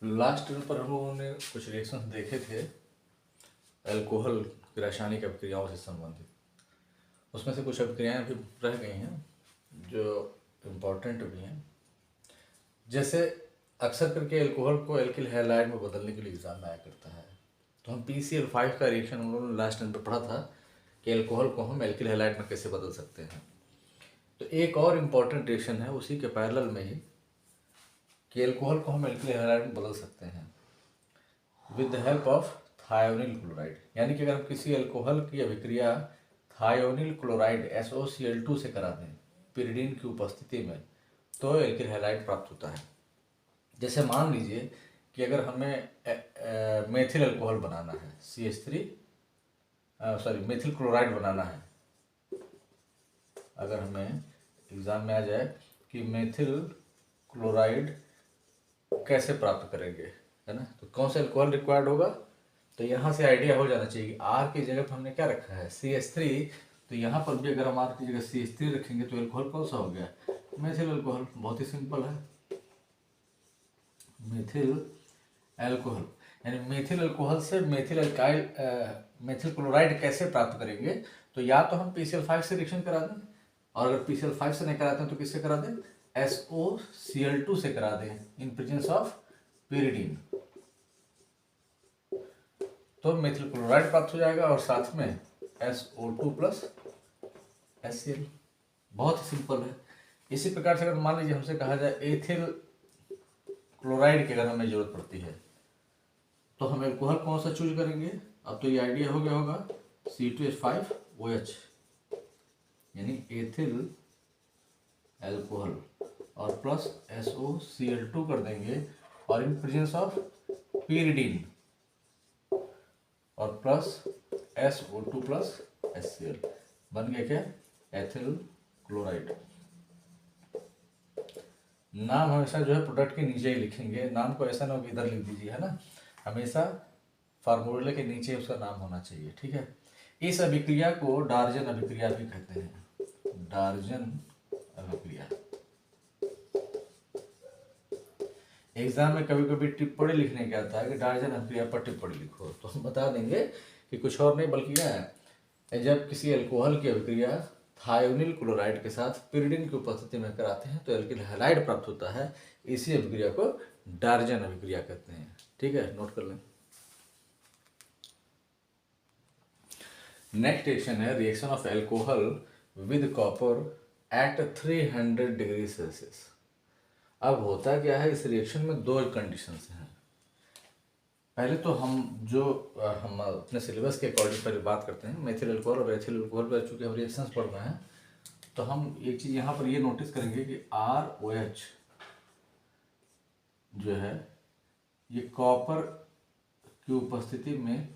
Last turn पर हम लोगों ने कुछ रिएक्शंस देखे थे अल्कोहल की रासायनिक अभिक्रियाओं से संबंधित। उसमें से कुछ अभिक्रियाएं अभी रह गई हैं जो इम्पोर्टेंट भी हैं। जैसे अक्सर करके अल्कोहल को एल्किल हैलाइड में बदलने के लिए एग्जाम में आया करता है। तो हम PCl5 का रिएक्शन हम लोगों ने लास्ट टाइम पे पढ़ा था कि अल्कोहल को हम एल्किल हैलाइड में कैसे बदल सकते हैं। तो एक और इम्पॉर्टेंट रिएक्शन है उसी के पैरेलल में ही कि अल्कोहल को हम एल्किल हैलाइड में बदल सकते हैं with the help of thionyl chloride. यानी कि अगर हम किसी अल्कोहल की अभिक्रिया थायोनिल क्लोराइड SOCl2 से करा दें पिरिडीन की उपस्थिति में तो एल्किल हैलाइड प्राप्त होता है। जैसे मान लीजिए कि अगर हमें मेथिल अल्कोहल बनाना है मेथिल क्लोराइड बनाना है। अगर हमें एग्जाम में आ जाए कि मेथिल क्लोराइड कैसे प्राप्त करेंगे, है ना, तो कौन सा अल्कोहल रिक्वायर्ड होगा। तो यहाँ से आइडिया हो जाना चाहिए कि R की जगह पर हमने क्या रखा है CH3। तो यहाँ पर भी अगर हम R की जगह CH3 रखेंगे तो अल्कोहल कौन सा हो गया, मेथिल अल्कोहल। बहुत ही सिंपल है, मेथिल अल्कोहल। यानी मेथिल अल्कोहल से मेथिल क्लोराइड कैसे प्राप्त करेंगे। तो या तो हम PCl5 से रिएक्शन करा दें, और अगर PCl5 से नहीं कराते हैं तो किससे करा दें, SOCl2 से करा दें इन प्रेजेंस ऑफ pyridine। तो मेथिल क्लोराइड प्राप्त हो जाएगा और साथ में SO2 प्लस HCl। बहुत ही सिंपल है। इसी प्रकार से अगर मान लीजिए हमसे कहा जाए एथिल क्लोराइड की अगर हमें जरूरत पड़ती है तो हम अल्कोहल कौन सा चूज करेंगे। अब तो ये आइडिया हो गया होगा, C2H5OH यानी एथिल अल्कोहल और प्लस SOCl2 कर देंगे और इन प्रेजेंस ऑफ pyridine और प्लस SO2 प्लस HCl बन गया क्या, एथिल क्लोराइड। नाम हमेशा जो है प्रोडक्ट के नीचे ही लिखेंगे, नाम को ऐसा ना हो कि इधर लिख दीजिए, है ना, हमेशा फार्मूले के नीचे उसका नाम होना चाहिए, ठीक है। इस अभिक्रिया को डार्जन अभिक्रिया भी कहते हैं, डार्जन अभिक्रिया। एग्जाम में कभी कभी टिप्पणी लिखने के आता है कि डार्जन अभिक्रिया पर टिप्पणी लिखो, तो हम बता देंगे कि कुछ और नहीं बल्कि क्या है, जब किसी अल्कोहल की अभिक्रिया थायोनिल क्लोराइड के साथ pyridine की उपस्थिति में कराते हैं तो एल्किल हैलाइड प्राप्त होता है। इसी अभिक्रिया को डार्जन अभिक्रिया कहते हैं, ठीक है, नोट कर लें। नेक्स्ट रिएक्शन है reaction of alcohol with copper at 300 degree Celsius. अब होता क्या है, इस रिएक्शन में दो कंडीशंस हैं। पहले तो हम अपने सिलेबस के अकॉर्डिंग पहले बात करते हैं मेथिल अल्कोहल और एथिल अल्कोहल पर, चूंकि हम रिएक्शंस पढ़ रहे हैं तो हम एक चीज़ यहाँ पर ये नोटिस करेंगे कि ROH जो है ये कॉपर की उपस्थिति में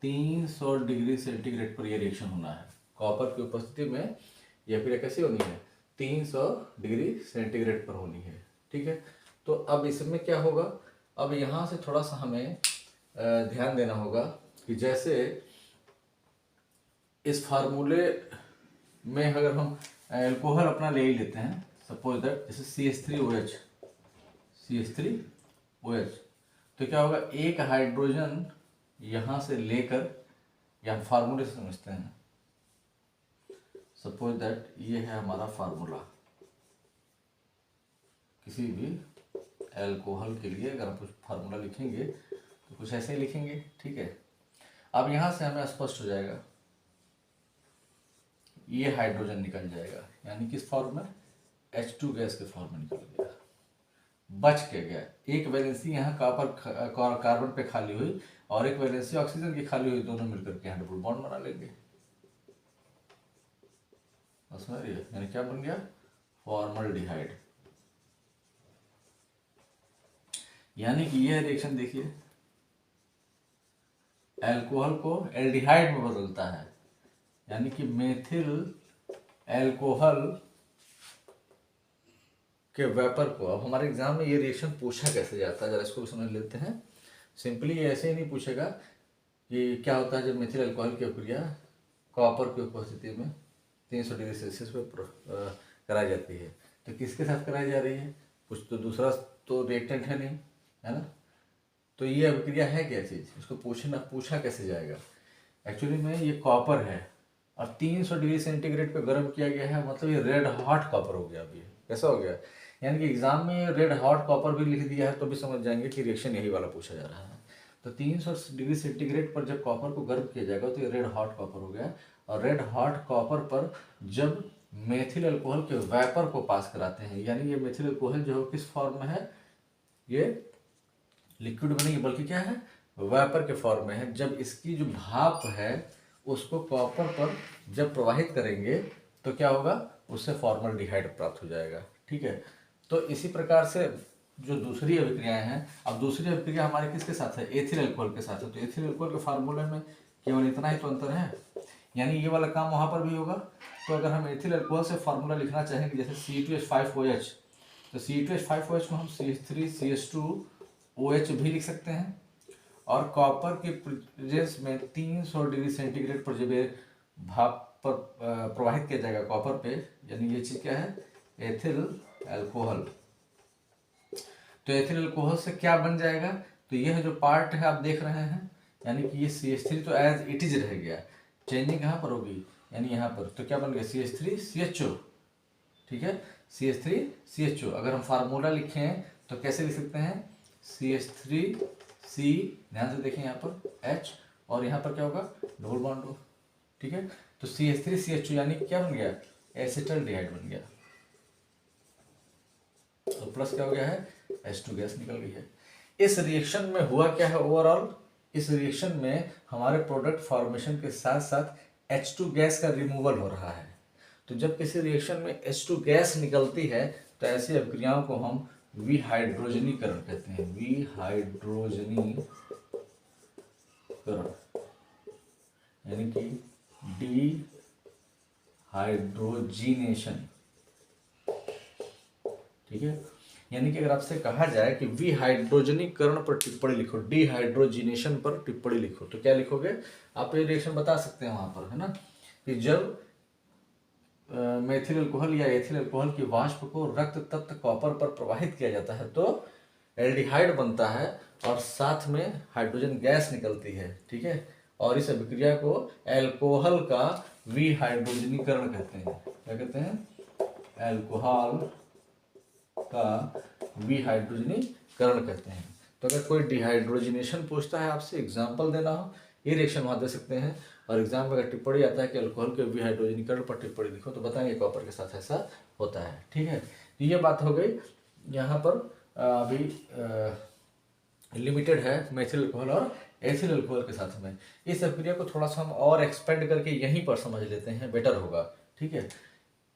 300 डिग्री सेंटीग्रेड पर ये रिएक्शन होना है। कॉपर की उपस्थिति में यह क्रिया कैसी होनी है, 300 डिग्री सेंटीग्रेड पर होनी है, ठीक है। तो अब इसमें क्या होगा, अब यहाँ से थोड़ा सा हमें ध्यान देना होगा कि जैसे इस फार्मूले में अगर हम अल्कोहल अपना ले ही लेते हैं, सपोज दैट जैसे CH3OH, तो क्या होगा, एक हाइड्रोजन यहाँ से लेकर, या फार्मूले से समझते हैं, सपोज दैट ये है हमारा फार्मूला किसी भी अल्कोहल के लिए। अगर हम कुछ फार्मूला लिखेंगे तो कुछ ऐसे ही लिखेंगे, ठीक है। अब यहाँ से हमें स्पष्ट हो जाएगा, ये हाइड्रोजन निकल जाएगा, यानी किस फॉर्म में, H2 गैस के फॉर्म में निकल गया। बच के गया एक वैलेंसी यहाँ कार्बन पे खाली हुई और एक वैलेंसी ऑक्सीजन की खाली हुई, दोनों मिलकर के यहाँ डबल बॉन्ड बना लेंगे। यानी क्या बन गया, फॉर्मल्डिहाइड। यानी कि यह रिएक्शन देखिए अल्कोहल को एल्डिहाइड में बदलता है, यानी कि मेथिल अल्कोहल के वेपर को। अब हमारे एग्जाम में ये रिएक्शन पूछा कैसे जाता है, जरा इसको भी समझ लेते हैं। सिंपली ये ऐसे ही नहीं पूछेगा कि क्या होता है जब मेथिल अल्कोहल की अभिक्रिया कॉपर की उपस्थिति में 300 डिग्री सेल्सियस पर कराई जाती है, तो किसके साथ कराई जा रही है, कुछ तो दूसरा तो रिएक्टेंट है नहीं, है ना। तो ये अभिक्रिया है क्या चीज़, इसको पूछा कैसे जाएगा। एक्चुअली में ये कॉपर है और 300 डिग्री सेंटीग्रेड पे गर्म किया गया है, मतलब ये रेड हॉट कॉपर हो गया। अभी कैसा हो गया, यानी कि एग्जाम में रेड हॉट कॉपर भी लिख दिया है तो भी समझ जाएंगे कि रिएक्शन यही वाला पूछा जा रहा है। तो 300 डिग्री सेंटीग्रेड पर जब कॉपर को गर्म किया जाएगा तो ये रेड हॉट कॉपर हो गया। और रेड हॉट कॉपर पर जब मेथिल अल्कोहल के वेपर को पास कराते हैं, यानी ये मेथिल अल्कोहल जो किस फॉर्म में है, ये लिक्विड में नहीं बल्कि क्या है, वेपर के फॉर्म में है। जब इसकी जो भाप है उसको कॉपर पर जब प्रवाहित करेंगे तो क्या होगा, उससे फॉर्मल्डिहाइड प्राप्त हो जाएगा। ठीक है, तो इसी प्रकार से जो दूसरी अभिक्रियाएं हैं, अब दूसरी अभिक्रिया हमारे किसके साथ है, एथिल अल्कोहल के साथ है। तो एथिल अल्कोहल के फार्मूले में केवल इतना ही तो अंतर है, यानी ये वाला काम वहाँ पर भी होगा। तो अगर हम एथिल अल्कोहल से फार्मूला लिखना चाहेंगे जैसे C2H5OH, तो C2H5OH को हम CH3CH2OH भी लिख सकते हैं। और कॉपर के प्रेजेंस में 300 डिग्री सेंटीग्रेड पर जब ये भाप पर प्रवाहित किया जाएगा कॉपर पे, यानी ये चीज़ क्या है, एथिल अल्कोहल। तो एथिल अल्कोहल से क्या बन जाएगा, तो यह जो पार्ट है आप देख रहे हैं, यानी कि ये CH3 तो एज इट इज रह गया, चेंजिंग कहाँ पर होगी, यानी यहाँ पर। तो क्या बन गया, CH3CHO। ठीक है, CH3CHO। अगर हम फार्मूला लिखें तो कैसे लिख सकते हैं, CH3C, ध्यान से देखें यहाँ पर H, और यहाँ पर क्या होगा, डबल बॉन्ड हो। ठीक है, तो CH3CHO यानी क्या बन गया, एसिटल्डिहाइड बन गया। तो प्लस क्या हो गया है, H2 गैस निकल गई है। इस रिएक्शन में हुआ क्या है ओवरऑल, इस रिएक्शन में हमारे प्रोडक्ट फॉर्मेशन के साथ साथ H2 गैस का रिमूवल हो रहा है। तो जब किसी रिएक्शन में H2 गैस निकलती है तो ऐसी अभिक्रियाओं को हम विहाइड्रोजनीकरण कहते हैं, विहाइड्रोजनीकरण, यानी कि डिहाइड्रोजिनेशन। ठीक है, यानी कि अगर आपसे कहा जाए कि विहाइड्रोजनीकरण पर टिप्पणी लिखो, डिहाइड्रोजिनेशन पर टिप्पणी लिखो, तो क्या लिखोगे आप, ये रिएक्शन बता सकते हैं वहां पर, है ना, कि जब मेथिल अल्कोहल या एथिल अल्कोहल की वाष्प को रक्त तत्व कॉपर पर प्रवाहित किया जाता है तो एल्डिहाइड बनता है और साथ में हाइड्रोजन गैस निकलती है। ठीक है, और इस अभिक्रिया को अल्कोहल का विहाइड्रोजनीकरण कहते हैं। क्या कहते हैं, अल्कोहल का विहाइड्रोजनीकरण कहते हैं। तो अगर कोई डिहाइड्रोजिनेशन पूछता है आपसे, एग्जाम्पल देना हो, ये रिएक्शन वहाँ दे सकते हैं। और एग्जाम में अगर टिप्पणी आता है कि अल्कोहल के विहाइड्रोजनीकरण पर टिप्पणी लिखो तो बताएंगे कॉपर के साथ ऐसा होता है। ठीक है, तो ये बात हो गई। यहाँ पर अभी लिमिटेड है मेथिल अल्कोहल और एथिल अल्कोहल के साथ में। इस अभिक्रिया को थोड़ा सा हम और एक्सपेंड करके यहीं पर समझ लेते हैं, बेटर होगा। ठीक है,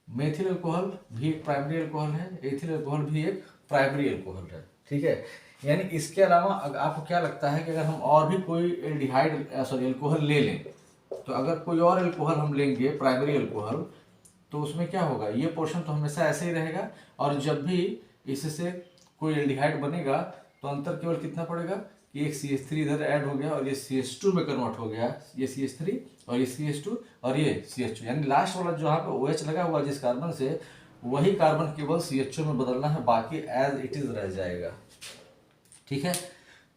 मेथिल अल्कोहल भी एक प्राइमरी अल्कोहल है, एथिल अल्कोहल भी एक प्राइमरी अल्कोहल है। ठीक है, यानी इसके अलावा आपको क्या लगता है कि अगर हम और भी कोई अल्कोहल ले लें, तो अगर कोई और अल्कोहल हम लेंगे प्राइमरी अल्कोहल, तो उसमें क्या होगा, ये पोर्शन तो हमेशा ऐसे ही रहेगा, और जब भी इससे कोई एल्डिहाइड बनेगा तो अंतर केवल कितना पड़ेगा कि एक CH3 इधर ऐड हो गया और ये CH2 में कन्वर्ट हो गया, ये CH3 और ये CH2 और ये CH2, यानी लास्ट वाला जो यहाँ पे OH लगा हुआ जिस कार्बन से, वही कार्बन केवल CHO में बदलना है, बाकी एज इट इज रह जाएगा। ठीक है,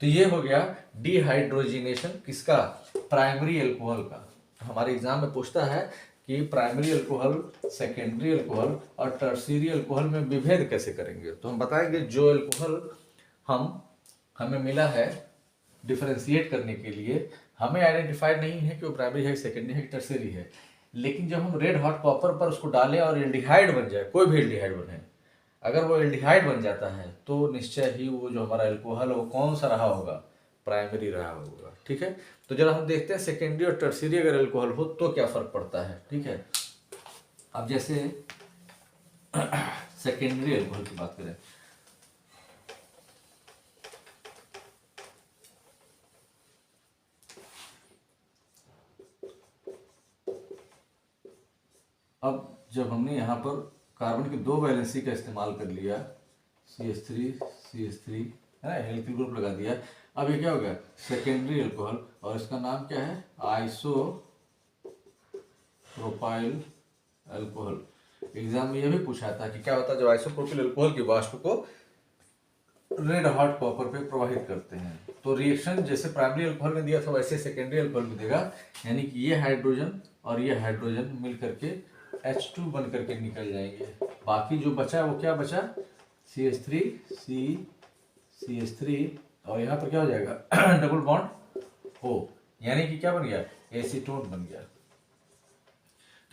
तो ये हो गया डिहाइड्रोजिनेशन किसका, प्राइमरी अल्कोहल का। हमारे एग्जाम में पूछता है कि प्राइमरी अल्कोहल, सेकेंडरी अल्कोहल और टर्शियरी अल्कोहल में विभेद कैसे करेंगे। तो हम बताएंगे जो अल्कोहल हमें मिला है डिफरेंशिएट करने के लिए, हमें आइडेंटिफाइड नहीं है कि वो प्राइमरी है, सेकेंडरी है, टर्शियरी है, लेकिन जब हम रेड हॉट कॉपर पर उसको डालें और एल्डिहाइड बन जाए, कोई भी एल्डिहाइड बने, अगर वो एल्डिहाइड बन जाता है तो निश्चय ही वो जो हमारा अल्कोहल है वो कौन सा रहा होगा, प्राइमरी रहा होगा। ठीक है, तो जरा हम देखते हैं सेकेंडरी और टर्शियरी अगर अल्कोहल हो तो क्या फर्क पड़ता है। ठीक है, अब जैसे सेकेंडरी अल्कोहल की बात करें, अब जब हमने यहाँ पर कार्बन की 2 वैलेंसी का इस्तेमाल कर लिया, CH3 है ना, हेल्थी ग्रुप लगा दिया, अब ये क्या हो गया, सेकेंडरी अल्कोहल, और इसका नाम क्या है, आइसोप्रोपाइल अल्कोहल। एग्जाम में ये भी पूछा था कि क्या होता है जब आइसोप्रोपिल अल्कोहल की वाष्प को रेड हॉट कॉपर पे प्रवाहित करते हैं। तो रिएक्शन जैसे प्राइमरी अल्कोहल ने दिया था वैसे सेकेंडरी अल्कोहल भी देगा, यानी कि ये हाइड्रोजन और ये हाइड्रोजन मिल करके H2 बन करके निकल जाएंगे। बाकी जो बचा वो क्या बचा, CH3 CH3 और यहाँ पर क्या हो जाएगा डबल बॉन्ड O, यानी कि क्या बन गया, एसीटोन बन गया।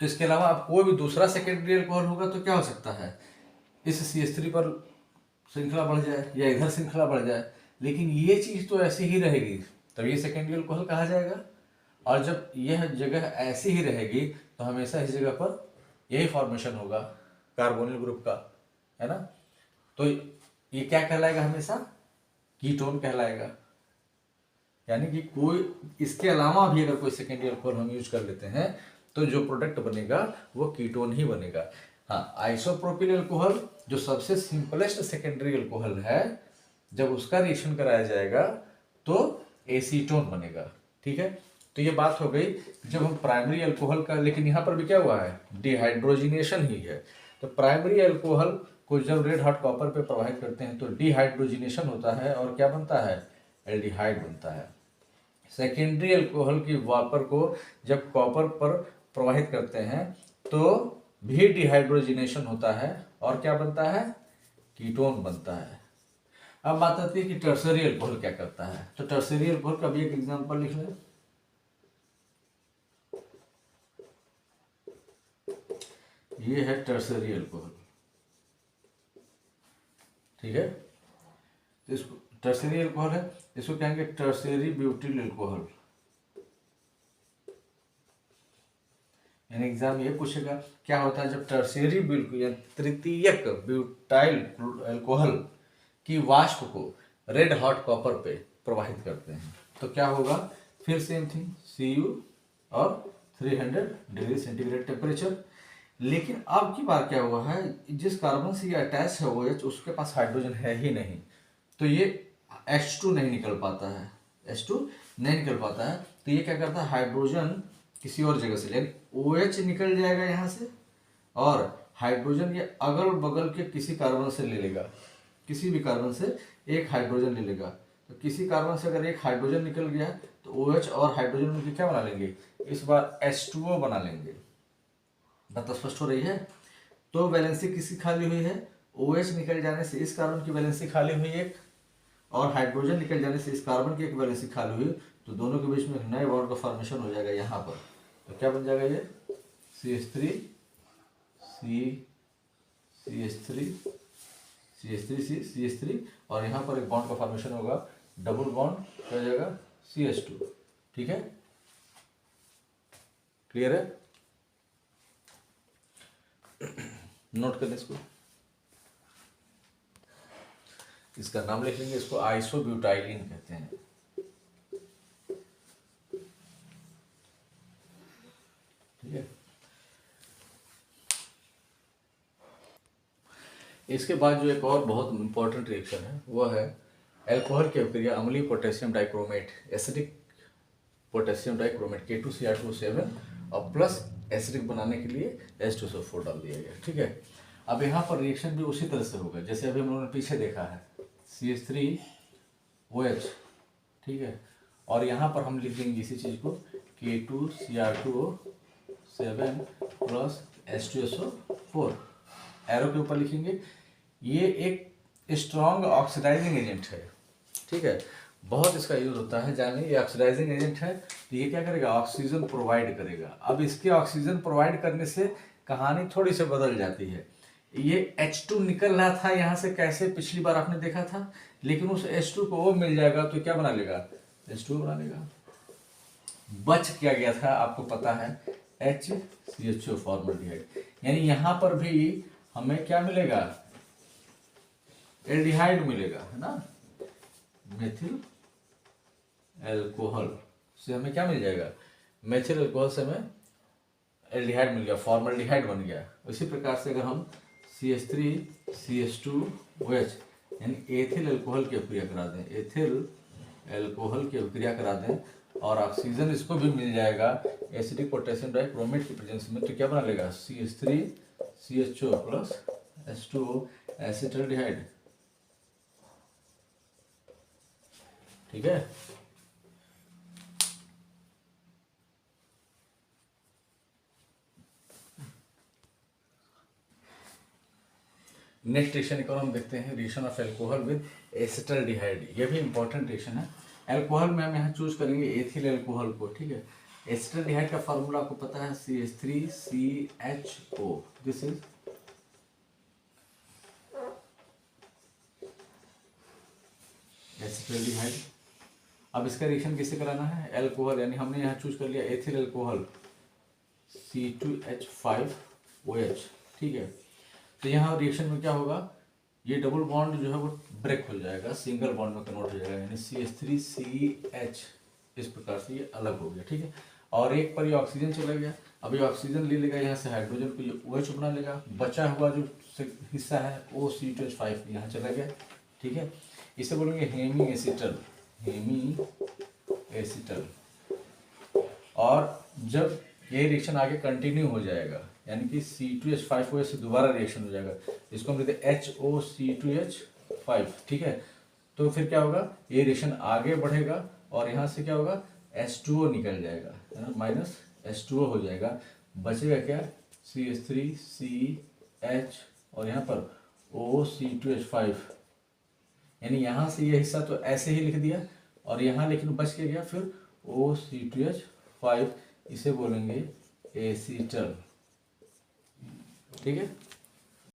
तो इसके अलावा अब कोई भी दूसरा सेकेंडरी अल्कोहल होगा तो क्या हो सकता है, इस CH3 पर श्रृंखला बढ़ जाए या इधर श्रृंखला बढ़ जाए, लेकिन ये चीज तो ऐसी ही रहेगी, तब ये सेकेंडरी अल्कोहल कहा जाएगा। और जब यह जगह ऐसी ही रहेगी तो हमेशा इस जगह पर यही फॉर्मेशन होगा कार्बोनिल ग्रुप का, है ना। तो ये क्या कहलाएगा, हमेशा कीटोन कहलाएगा। यानी कि कोई इसके अलावा भी अगर कोई सेकेंडरी अल्कोहल हम यूज कर लेते हैं तो जो प्रोडक्ट बनेगा वो कीटोन ही बनेगा। हाँ, आइसोप्रोपिल अल्कोहल जो सबसे सिंपलेस्ट सेकेंडरी अल्कोहल है, जब उसका रिएक्शन कराया जाएगा तो एसीटोन बनेगा। ठीक है, तो ये बात हो गई जब हम प्राइमरी अल्कोहल का, लेकिन यहाँ पर भी क्या हुआ है, डिहाइड्रोजिनेशन ही है। तो प्राइमरी अल्कोहल को जब रेड हॉट कॉपर पे प्रवाहित करते हैं तो डिहाइड्रोजिनेशन होता है और क्या बनता है, एल्डिहाइड बनता है। सेकेंडरी अल्कोहल की वापर को जब कॉपर पर प्रवाहित करते हैं तो भी डिहाइड्रोजिनेशन होता है और क्या बनता है, कीटोन बनता है। अब बात आती है कि टर्सरी अल्कोहल क्या करता है। तो टर्सरी अल्कोहल का भी एक एग्जांपल लिख लें। ये है टर्सरी अल्कोहल, ठीक है। तो इसको टर्सरी अल्कोहल है, इसको कहेंगे टर्सरी ब्यूटिल अल्कोहल। यानी एग्जाम ये पूछेगा क्या होता है जब टर्सरी या तृतीयक ब्यूटाइल अल्कोहल की वाष्प को रेड हॉट कॉपर पे प्रवाहित करते हैं तो क्या होगा, फिर सेम थिंग Cu और 300 डिग्री सेंटीग्रेड टेम्परेचर। लेकिन अब की बार क्या हुआ है, जिस कार्बन से ये अटैच है OH उसके पास हाइड्रोजन है ही नहीं, तो ये H2 नहीं निकल पाता है, H2 नहीं निकल पाता है। तो ये क्या करता है, हाइड्रोजन किसी और जगह से, यानी OH निकल जाएगा यहाँ से और हाइड्रोजन ये अगल बगल के किसी कार्बन से ले लेगा, किसी भी कार्बन से एक हाइड्रोजन ले लेगा। तो किसी कार्बन से अगर एक हाइड्रोजन निकल गया तो OH और हाइड्रोजन मिलकर क्या बना लेंगे, इस बार H2O बना लेंगे। बात स्पष्ट हो रही है। तो वैलेंसी किसकी खाली हुई है, OH निकल जाने से इस कार्बन की वैलेंसी खाली हुई एक, और हाइड्रोजन निकल जाने से इस कार्बन की एक वैलेंसी खाली हुई, तो दोनों के बीच में एक नए बॉन्ड का फॉर्मेशन हो जाएगा यहाँ पर। तो क्या बन जाएगा ये CH3 CH3 और यहाँ पर एक बॉन्ड का फॉर्मेशन होगा, डबल बॉन्ड क्या हो जाएगा CH2। ठीक है, क्लियर है। नोट करने इसको, इसका नाम लिख लेंगे, इसको आइसोब्यूटाइलिन कहते हैं। ठीक है, इसके बाद जो एक और बहुत इंपॉर्टेंट रिएक्शन है वो है अल्कोहल की अभिक्रिया अम्लीय potassium dichromate, acidic potassium dichromate K2Cr2O7 और प्लस एसिडिक बनाने के लिए H2SO4 डाल दिया गया। ठीक है, अब यहाँ पर रिएक्शन भी उसी तरह से होगा जैसे अभी हम लोगों ने पीछे देखा है, CH3OH, ठीक है, और यहाँ पर हम लिख देंगे इसी चीज़ को K2Cr2O7 प्लस H2SO4, एरो के ऊपर लिखेंगे। ये एक स्ट्रॉन्ग ऑक्सीडाइजिंग एजेंट है, ठीक है, बहुत इसका यूज होता है। जानिए ये ऑक्सीडाइजिंग एजेंट है, तो ये क्या करेगा, ऑक्सीजन प्रोवाइड करेगा। अब इसके ऑक्सीजन प्रोवाइड करने से कहानी थोड़ी सी बदल जाती है। ये H2 निकल रहा था यहाँ से, कैसे पिछली बार आपने देखा था, लेकिन उस H2 को वो मिल जाएगा तो क्या बना लेगा, H2 बना लेगा। बच क्या गया था आपको पता है, HCHO फॉर्मल्डिहाइड, यानी यहाँ पर भी हमें क्या मिलेगा, एल्डिहाइड मिलेगा, है ना, मेथिल अल्कोहल से हमें क्या मिल जाएगा, मेथिल अल्कोहल से हमें एल्डिहाइड मिल गया, फॉर्मल्डिहाइड बन गया। उसी प्रकार से अगर हम CH3CH2OH यानी एथिल अल्कोहल की अभिक्रिया करा दें, एथिल अल्कोहल की अभिक्रिया करा दें और ऑक्सीजन इसको भी मिल जाएगा एसिडिक पोटेशियम डाइक्रोमेट की प्रेजेंस में, तो क्या बना लेगा, CH3CHO प्लस H2O एसिटल्डिहाइड। ठीक है। नेक्स्ट रिएक्शन एक और हम देखते हैं, reaction of alcohol with acetaldehyde. ये भी इंपॉर्टेंट रिएक्शन है। एल्कोहल में हम यहाँ चूज करेंगे एथिल एल्कोहल को, ठीक है। एसिटल्डिहाइड का फार्मूला आपको पता है, CH3CHO। This is acetaldehyde. अब इसका रिएक्शन किससे कराना है, एल्कोहल, यानी हमने यहाँ चूज कर लिया एथिल एल्कोहल C2H5OH, ठीक है। तो यहाँ रिएक्शन में क्या होगा, ये डबल बॉन्ड जो है वो ब्रेक हो जाएगा, सिंगल बॉन्ड में कन्वर्ट हो जाएगा, यानी CH3CH इस प्रकार से ये अलग हो गया, ठीक है। और एक पर ये ऑक्सीजन चला गया, अब ये ऑक्सीजन ले लेगा यहाँ से हाइड्रोजन को, ये OH बना लेगा, बचा हुआ जो हिस्सा है वो C2H5 यहाँ चला गया, ठीक है। इसे बोलेंगे हेमी एसिटल, हेमी एसिटल। और जब ये रिएक्शन आगे कंटिन्यू हो जाएगा, यानी कि C2H5OH से दोबारा रिएक्शन हो जाएगा, इसको हम कहते हैं HOC2H5, ठीक है। तो फिर क्या होगा, ये रिएक्शन आगे बढ़ेगा और यहाँ से क्या होगा, H2O निकल जाएगा, है ना, माइनस H2O हो जाएगा, बचेगा क्या, CH3CH और यहाँ पर OC2H5, यानी यहाँ से ये हिस्सा तो ऐसे ही लिख दिया और यहाँ लेकिन बच के गया फिर OC2H5, इसे बोलेंगे एसिटल, ठीक है।